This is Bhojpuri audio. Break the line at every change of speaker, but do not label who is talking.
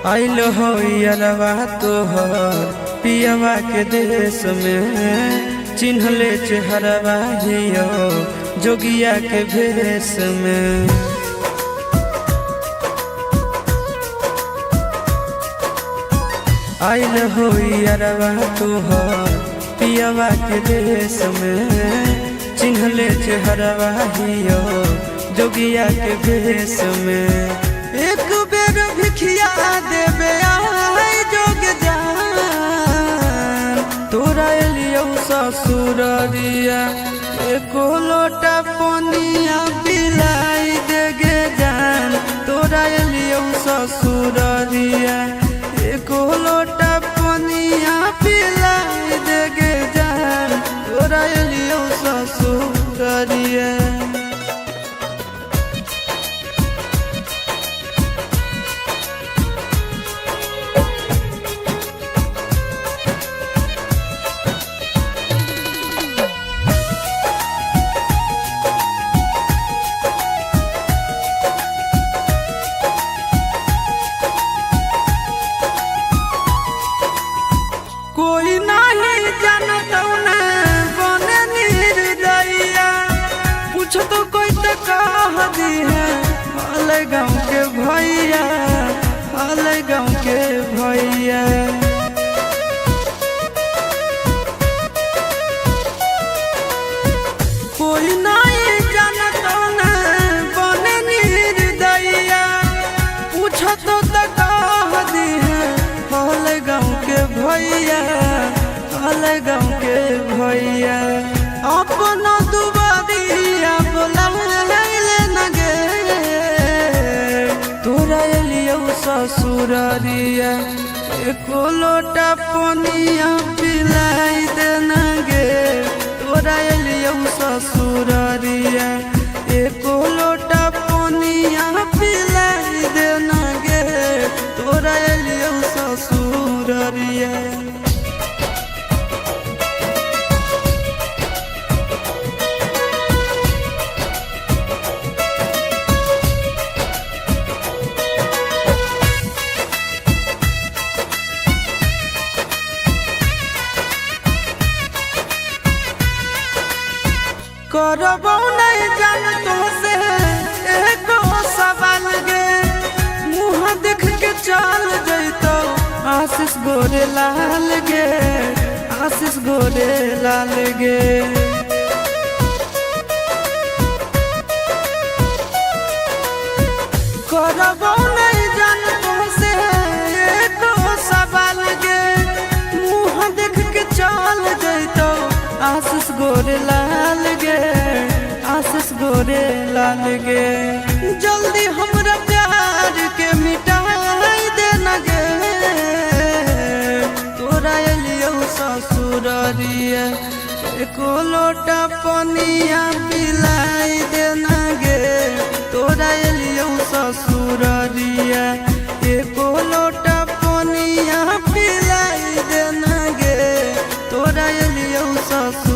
आइल हो यारवा तोहर पियवा के देश में, चिन्हले चेहरवा हियो जोगिया के भेष में। आइल हो यारवा तोहर पियवा के देश में, चिन्हले चेहरवा हियो जोगिया के भेष में। एक बेर भिखिया देवे आई जोग जान, तोरा एलियो ससुररिया एको लोटा पनिया पिलाई देगे जान। तोरा एलियो ससुररिया एको लोटा पनिया पिलाई देगे जान। तोरा एलियो ससुररिया कोई नहीं जानता बने निर्दयिया, पूछ तो कोई तो कह दी है हाल गाँव के भैया, हाल गाँव के भैया। कोई नहीं जानता बने निर्दयिया, पूछ तो कह दी है हाल गाँव के भैया, हाल गाँव के भैया। अपना दुबारिया बोलाइले न गे, तोरा एलियो ससुररिया एको लोटा पनिया पिलाई दे न गे। तोरा एलियो ससुररिया एको लोटा पनिया पिलाई दे न गे। तोरा एलियो ससुररिया करबो नहीं जान तो से एको सवाल गे, मुँह देख के चल जैतो आशीष गोरे लाल गे, आशीष गोरे लाल गे। करबो नहीं जान तो से एको सवाल गे, मुँह देख के चल जैतो आशीष गोरे लाल गे, आशीष गोरे लाल गे। जल्दी हमरा प्यार के मिटाई दे न गे, तोरा एलियो ससुररिया एको लोटा पनिया पिलाई दे न गे। तोरा एलियो ससुररिया एको लोटा पनिया पिलाई दे न गे। तोरा एलियो ससुर